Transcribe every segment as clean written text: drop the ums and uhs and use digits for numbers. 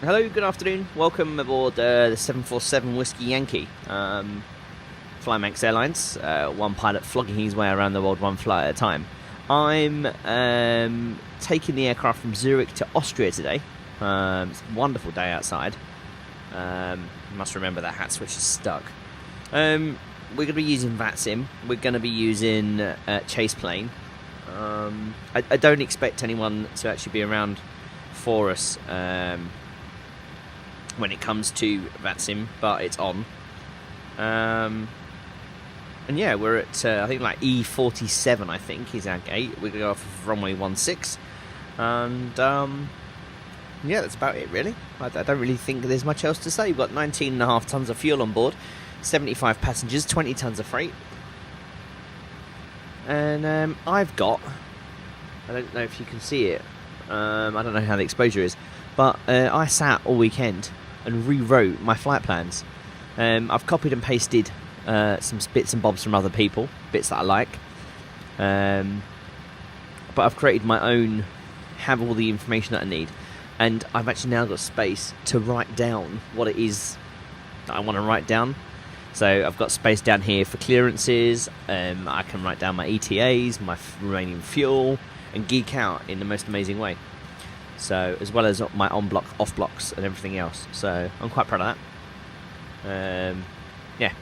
Hello, good afternoon. Welcome aboard the 747 Whiskey Yankee. FlyManx Airlines, one pilot flogging his way around the world one flight at a time. I'm taking the aircraft from Zurich to Austria today. It's a wonderful day outside. Must remember that hat switch is stuck. We're going to be using VATSIM. We're going to be using Chase Plane. I don't expect anyone to actually be around for us when it comes to VATSIM, but it's on. And yeah, we're at I think like E47, I think is our gate. We're going to go off of runway 16, and yeah, that's about it really. I don't really think there's much else to say. We've got 19.5 tons of fuel on board, 75 passengers, 20 tons of freight, and I've got, I don't know if you can see it, I don't know how the exposure is, but I sat all weekend and rewrote my flight plans. I've copied and pasted some bits and bobs from other people, bits that I like, but I've created my own, have all the information that I need, and I've actually now got space to write down what it is that I want to write down. So I've got space down here for clearances. I can write down my ETAs, my remaining fuel, and geek out in the most amazing way. So, as well as my on-block, off-blocks, and everything else. So, I'm quite proud of that. Yeah.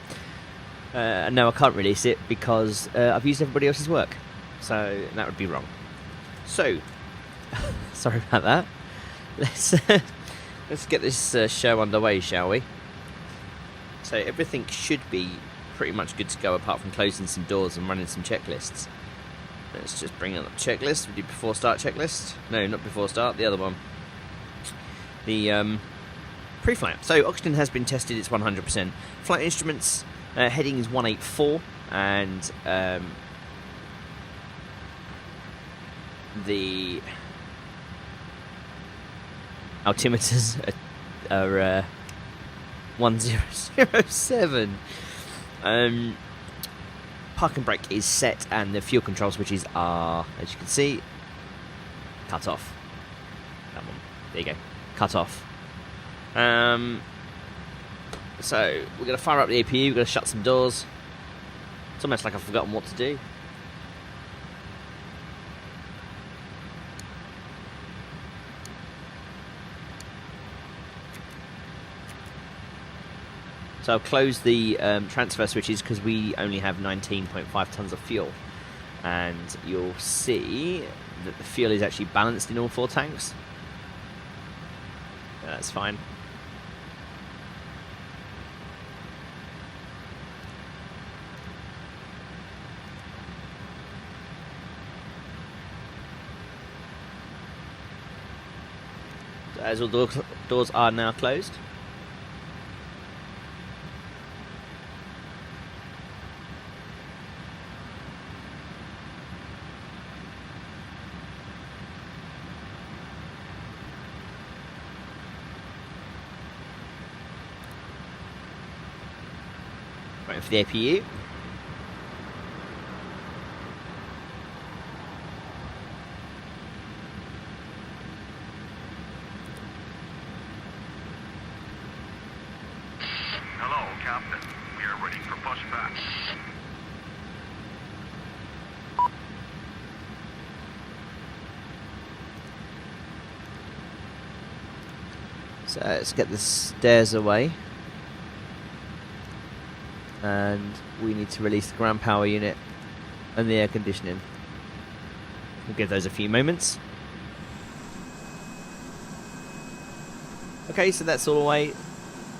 And no, I can't release it because I've used everybody else's work. So, that would be wrong. So, sorry about that. Let's get this show underway, shall we? So, everything should be pretty much good to go apart from closing some doors and running some checklists. Let's just bring up the checklist. We did before start checklist. No, not before start. The other one. The pre-flight. So oxygen has been tested. It's 100%. Flight instruments. Heading is 184, and the altimeters are 1007. Park and brake is set, and the fuel control switches are, as you can see, cut off. That one. There you go. Cut off. So, we're going to fire up the APU, we're going to shut some doors. It's almost like I've forgotten what to do. So I'll close the transfer switches because we only have 19.5 tons of fuel, and you'll see that the fuel is actually balanced in all 4 tanks. Yeah, that's fine. So as all doors are now closed. Waiting for the APU. Hello, Captain. We are ready for pushback. So let's get the stairs away. And we need to release the ground power unit and the air conditioning. We'll give those a few moments. Okay, so that's all away.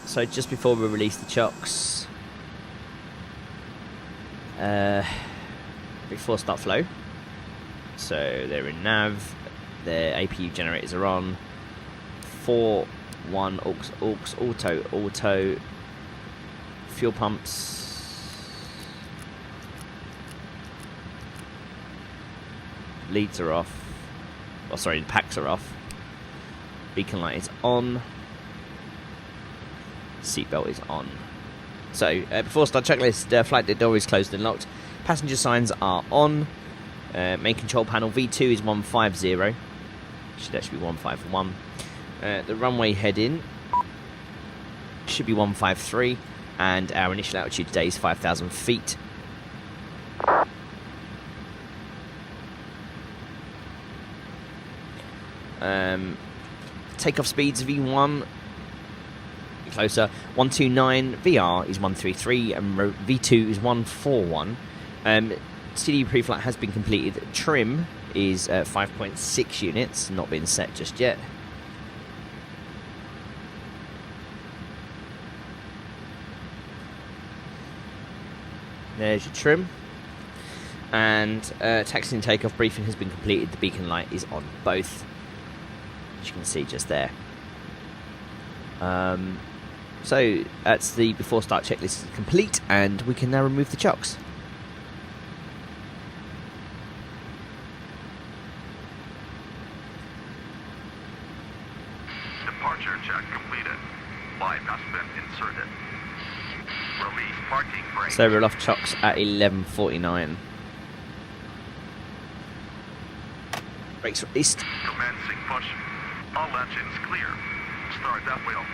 So just before we release the chocks, before start flow. So they're in nav, their APU generators are on. 4, 1, aux, auto. Fuel pumps, leads are off, oh sorry, the packs are off, beacon light is on, seatbelt is on. So before start checklist, flight deck door is closed and locked, passenger signs are on, main control panel V2 is 150, should actually be 151, The runway heading should be 153, and our initial altitude today is 5,000 feet. Takeoff speeds V1 closer 129, VR is 133, and V2 is 141. CD pre-flight has been completed. Trim is 5.6 units, not been set just yet. There's your trim. And taxi and takeoff briefing has been completed. The beacon light is on both, as you can see just there. So that's the before start checklist is complete, and we can now remove the chocks. Departure check completed. Bypass bin inserted. Release parking brake. So we're off chocks at 11:49. Brakes released. Commencing push. All engines clear. Start that wheel.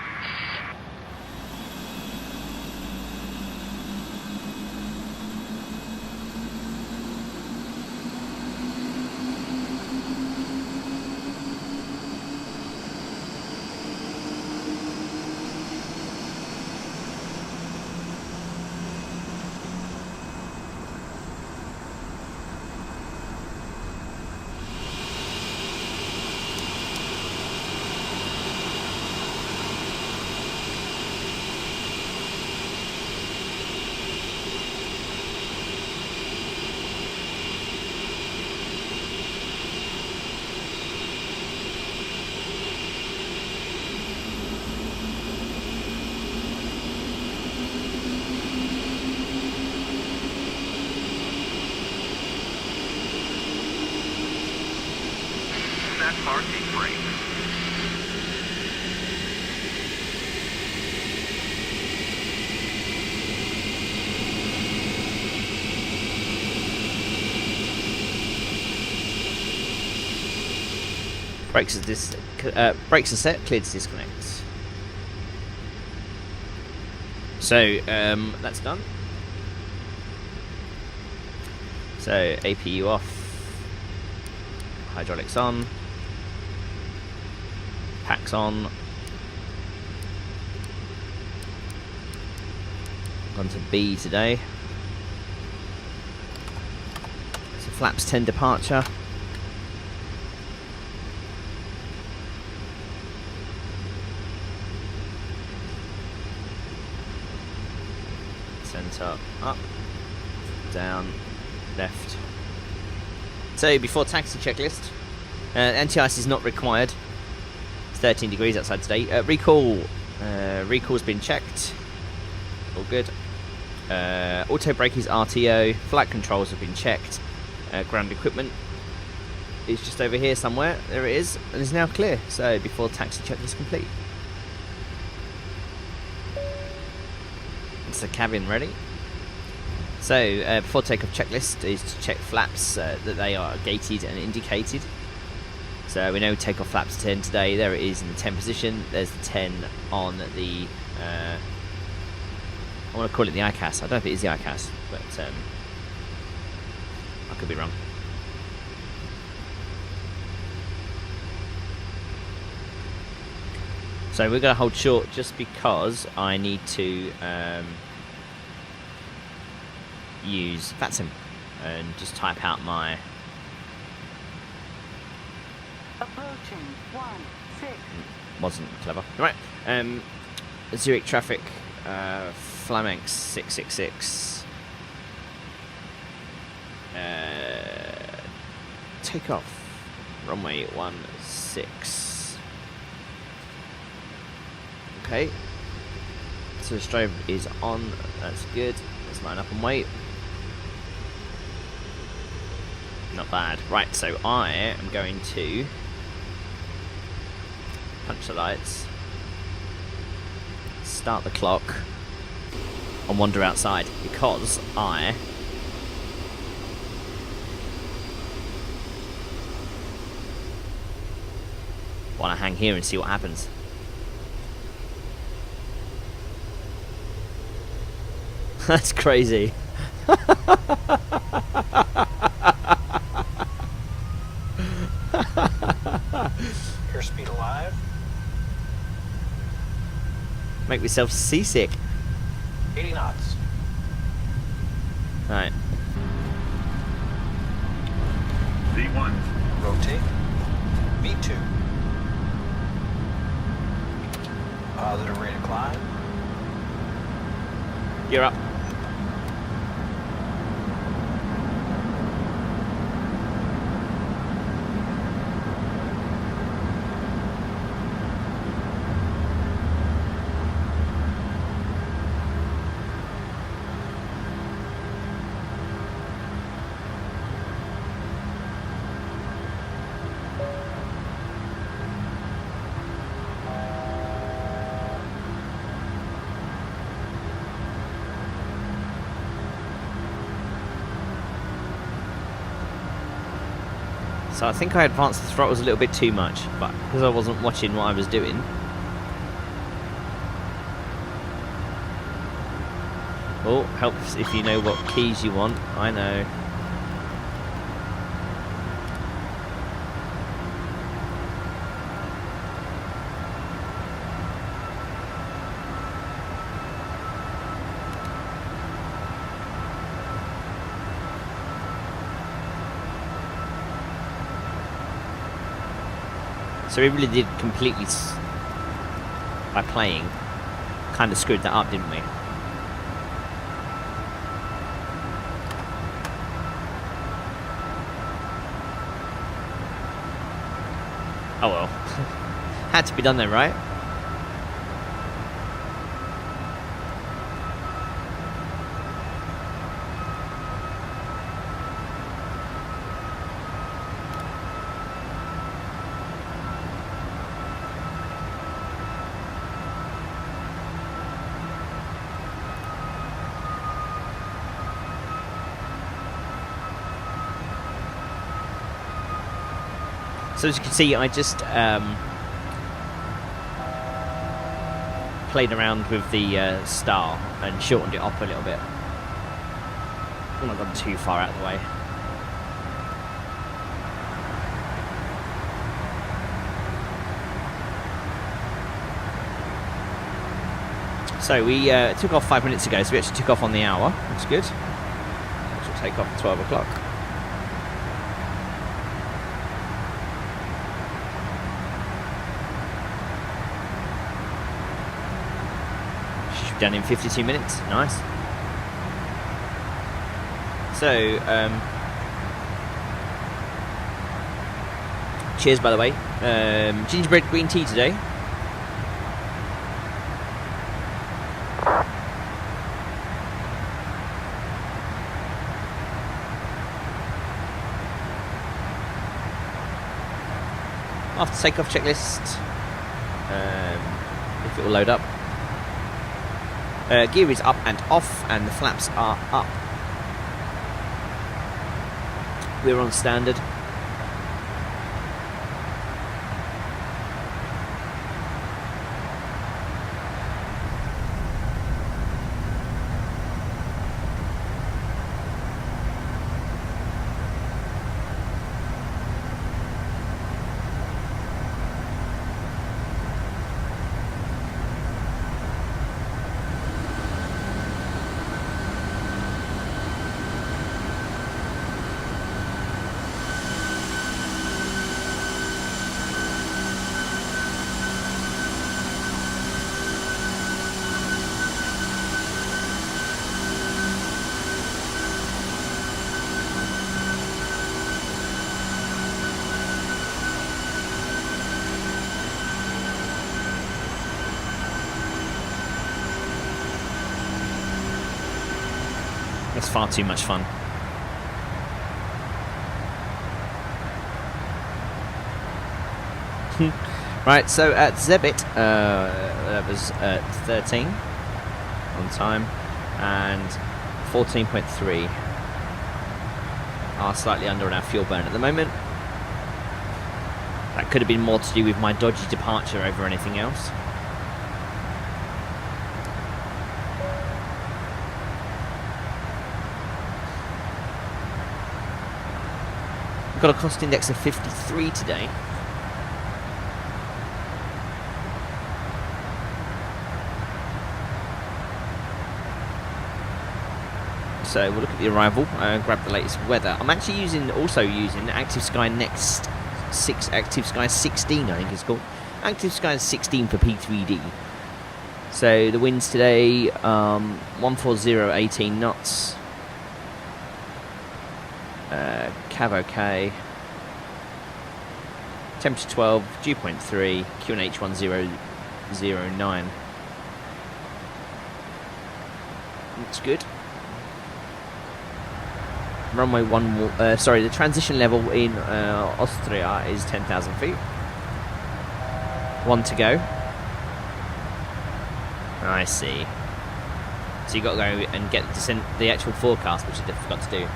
Parking brake. Brakes are set, clear to disconnect. So that's done. So APU off, hydraulics on, packs on. Gone to B today. So flaps 10 departure. Centre up, down, left. So before taxi checklist, anti-ice is not required. It's 13 degrees outside today. Recall's been checked. All good. Auto brake is RTO. Flight controls have been checked. Ground equipment is just over here somewhere. There it is, and is now clear. So before taxi checklist complete. It's the cabin ready. So before takeoff checklist is to check flaps that they are gated and indicated. So we know takeoff flaps 10 today. There it is in the 10 position. There's the 10 on the I want to call it the ICAS. I don't know if it is the ICAS, but I could be wrong. So we're going to hold short just because I need to use FATSIM and just type out my approaching 16. Wasn't clever. Right. Zurich traffic, FlyManx 666. Take off. Runway 16. Okay. So the strobe is on. That's good. Let's line up and wait. Not bad. Right, so I am going to punch the lights, start the clock, and wander outside because I while I hang here and see what happens. That's crazy. Airspeed alive. Make myself seasick. 80 knots. Right. V1. Rotate. V2. Positive rate of climb. You're up. So I think I advanced the throttles a little bit too much, but because I wasn't watching what I was doing. Oh, helps if you know what keys you want. I know. So we really did completely, by playing, kind of screwed that up, didn't we? Oh well. Had to be done then, right? So as you can see, I just played around with the star and shortened it up a little bit. I'm not gone too far out of the way. So we took off 5 minutes ago, so we actually took off on the hour. That's good. Which will take off at 12 o'clock. Done in 52 minutes. Nice. So, cheers, by the way. Gingerbread green tea today. After takeoff checklist, if it will load up. Gear is up and off, and the flaps are up. We're on standard. That's far too much fun. Right, so at Zebit, that was 13 on time, and 14.3 are slightly under on our fuel burn at the moment. That could have been more to do with my dodgy departure over anything else. We've got a cost index of 53 today. So we'll look at the arrival and grab the latest weather. I'm actually also using Active Sky Next 6, Active Sky 16, I think it's called. Active Sky 16 for P3D. So the winds today, 140, 18 knots. Cav OK. Temperature 12, dew point 3, QNH 1009. Looks good. Runway 1, the transition level in Austria is 10,000 feet. 1 to go. I see. So you got to go and get the actual forecast, which I forgot to do.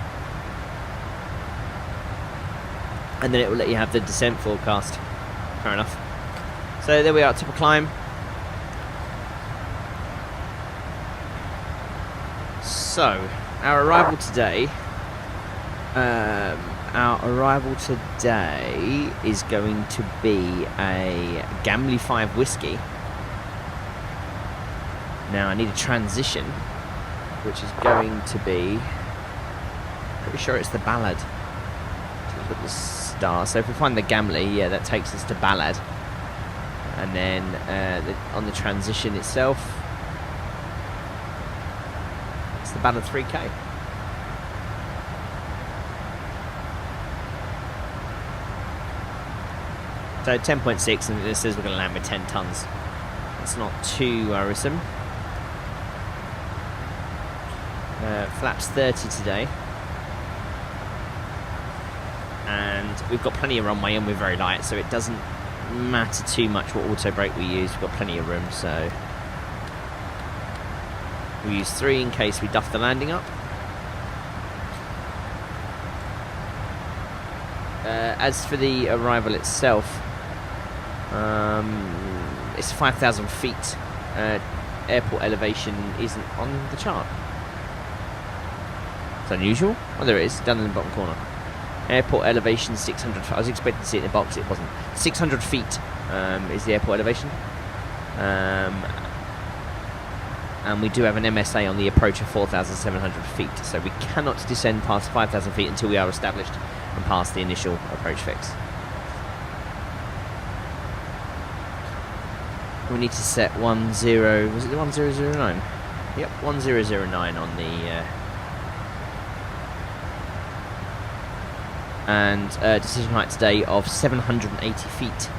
And then it will let you have the descent forecast. Fair enough. So there we are at top of climb. So, our arrival today is going to be a Gamley 5 whiskey. Now I need a transition, which is going to be, pretty sure it's the Ballad. Look at the star. So if we find the Gamley, yeah, that takes us to Ballad. And then on the transition itself, it's the Ballad 3K. So 10.6, and it says we're going to land with 10 tons. That's not too worrisome. Flaps 30 today. And we've got plenty of runway and we're very light, so it doesn't matter too much what auto brake we use. We've got plenty of room, so we use 3 in case we duff the landing up. As for the arrival itself, it's 5,000 feet. Airport elevation isn't on the chart. It's unusual. Oh, there it is, down in the bottom corner. Airport elevation 600. I was expecting to see it in the box, it wasn't. 600 feet is the airport elevation. And we do have an MSA on the approach of 4,700 feet, so we cannot descend past 5,000 feet until we are established and past the initial approach fix. We need to set 10, was it the 1009? Yep, 1009 on the and decision height today of 780 feet.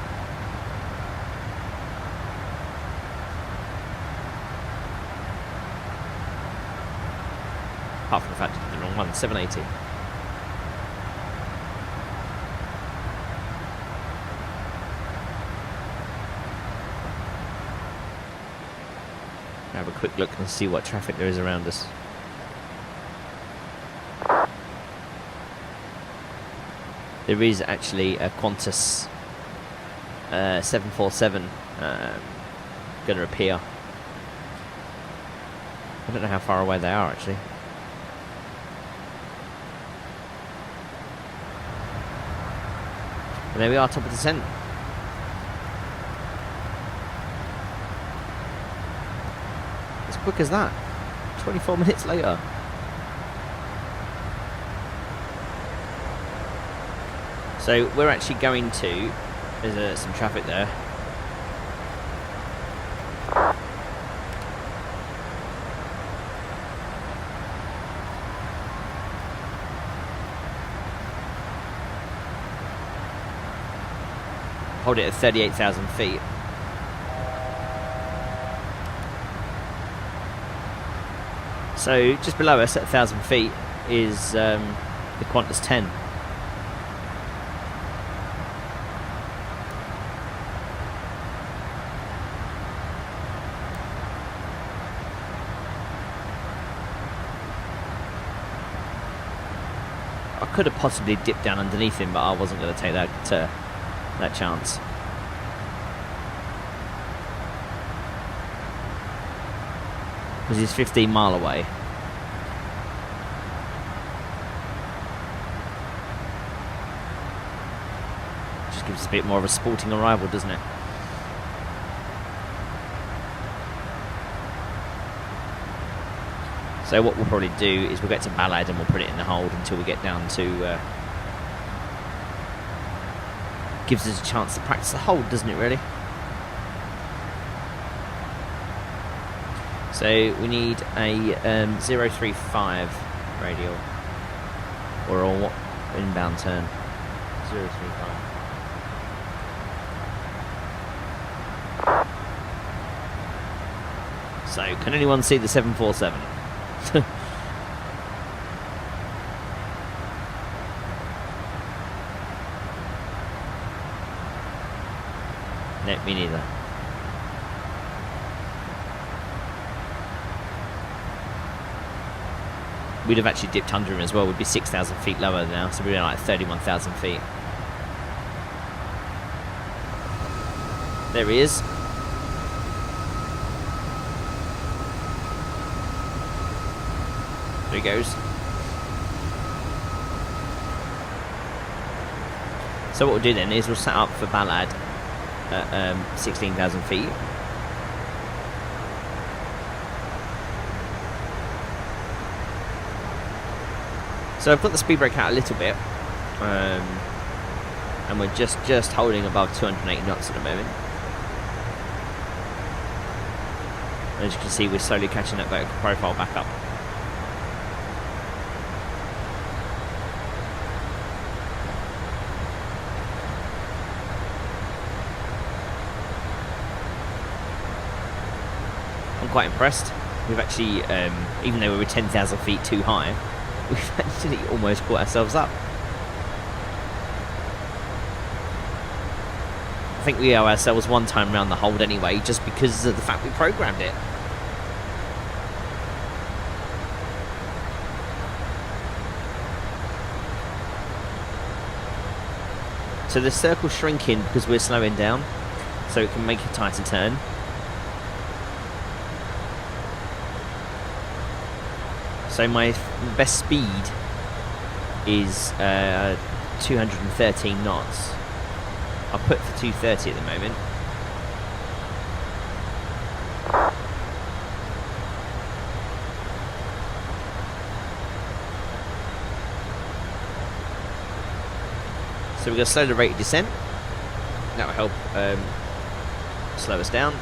Apart from the fact I did the wrong one, 780. Have a quick look and see what traffic there is around us. There is actually a Qantas 747 going to appear. I don't know how far away they are actually. And there we are, top of descent. As quick as that. 24 minutes later. So we're actually going to, there's some traffic there. Hold it at 38,000 feet. So just below us at 1,000 feet is the Qantas 10. I could have possibly dipped down underneath him, but I wasn't going to take that that chance. Because he's 15 mile away. Just gives us a bit more of a sporting arrival, doesn't it? So what we'll probably do is we'll get to Ballad and we'll put it in the hold until we get down to... gives us a chance to practice the hold, doesn't it, really? So we need a 035 radial. Or a what? Inbound turn. 035. So, can anyone see the 747? No, me neither. We'd have actually dipped under him as well. We'd be 6,000 feet lower now, so we'd be like 31,000 feet. There he is. There he goes. So what we'll do then is we'll set up for Ballad at 16,000 feet. So I've got the speed brake out a little bit, and we're just holding above 280 knots at the moment. As you can see, we're slowly catching that vertical profile back up. I'm quite impressed. We've actually, even though we were 10,000 feet too high, we've actually almost caught ourselves up. I think we owe ourselves one time round the hold anyway, just because of the fact we programmed it. So the circle's shrinking because we're slowing down, so it can make a tighter turn. So my best speed is 213 knots. I'll put for 230 at the moment. So we're going to slow the rate of descent. That will help slow us down.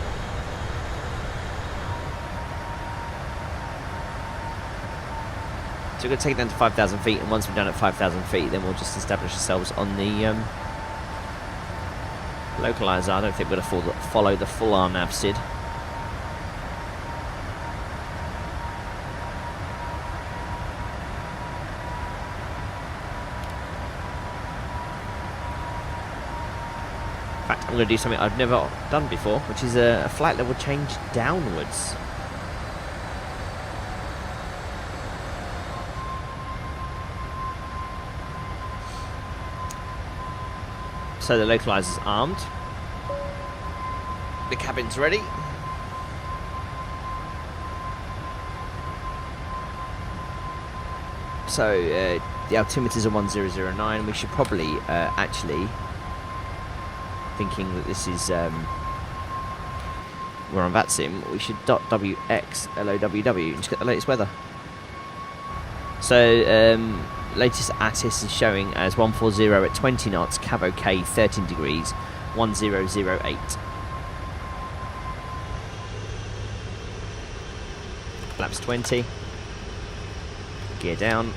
So we're going to take it down to 5,000 feet, and once we're done at 5,000 feet, then we'll just establish ourselves on the localizer. I don't think we're going to follow the full arm nav SID. In fact, I'm going to do something I've never done before, which is a flight level change downwards. So the localizer's armed. The cabin's ready. So the altimeter's are 1009. We should probably actually, thinking that this is we're on VATSIM, we should .WX-LOWW and just get the latest weather. So latest ATIS is showing as 140 at 20 knots, Cavo K 13 degrees, 1008. Flaps 20. Gear down.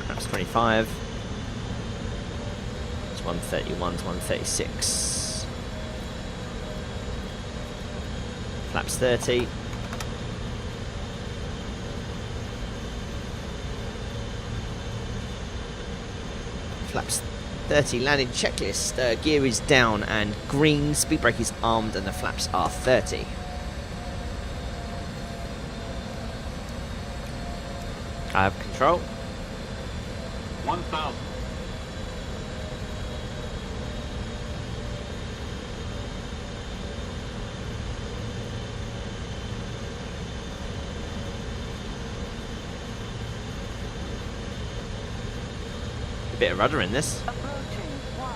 Flaps 25. It's 131 to 136. Flaps 30. flaps 30 landing checklist. Gear is down and green, speed brake is armed, and the flaps are 30. I have control. 1,000. A bit of rudder in this. Approaching 1-1.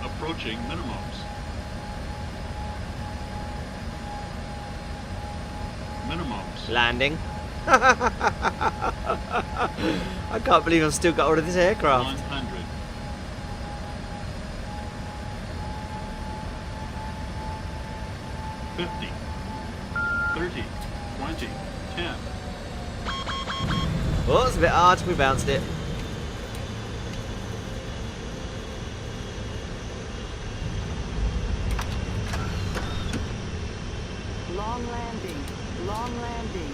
Approaching minimums. Minimums. Landing. I can't believe I've still got all of this aircraft. 100. 50. 30. 20. 10. Oh, it's a bit hard. We bounced it. Long landing. Long landing.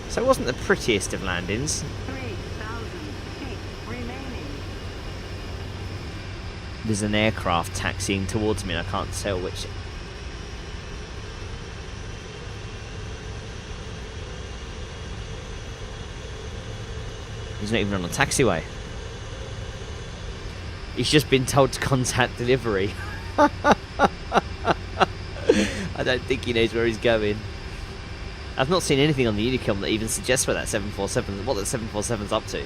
So it wasn't the prettiest of landings. 3,000 feet remaining. There's an aircraft taxiing towards me and I can't tell which. He's not even on a taxiway. He's just been told to contact delivery. I don't think he knows where he's going. I've not seen anything on the Unicom that even suggests where that 747, what that 747's up to.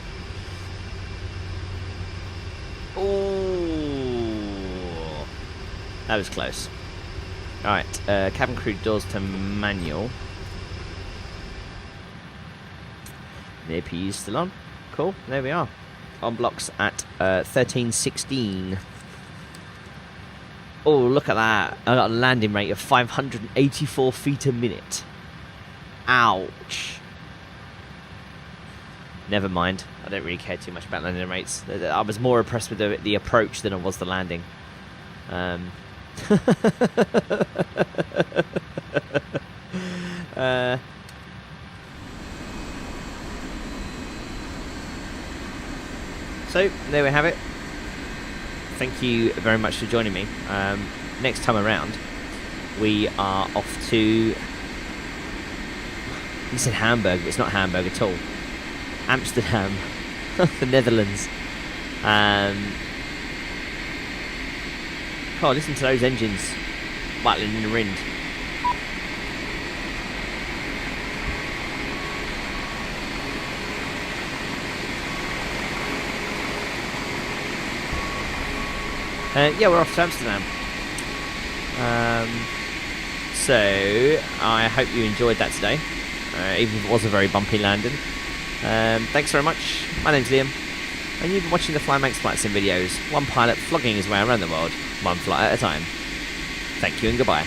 Ooh, that was close. All right, cabin crew doors to manual. The APU's still on. Cool, there we are. On blocks at 1316. Oh, look at that! I got a landing rate of 584 feet a minute. Ouch. Never mind. I don't really care too much about landing rates. I was more impressed with the approach than I was the landing. So, there we have it. Thank you very much for joining me. Next time around, we are off to... You said Hamburg, but it's not Hamburg at all. Amsterdam, the Netherlands. Oh, listen to those engines rattling in the wind. Yeah, we're off to Amsterdam. So, I hope you enjoyed that today. Even if it was a very bumpy landing. Thanks very much. My name's Liam, and you've been watching the FlyManx Flight Sim videos. One pilot flogging his way around the world, one flight at a time. Thank you and goodbye.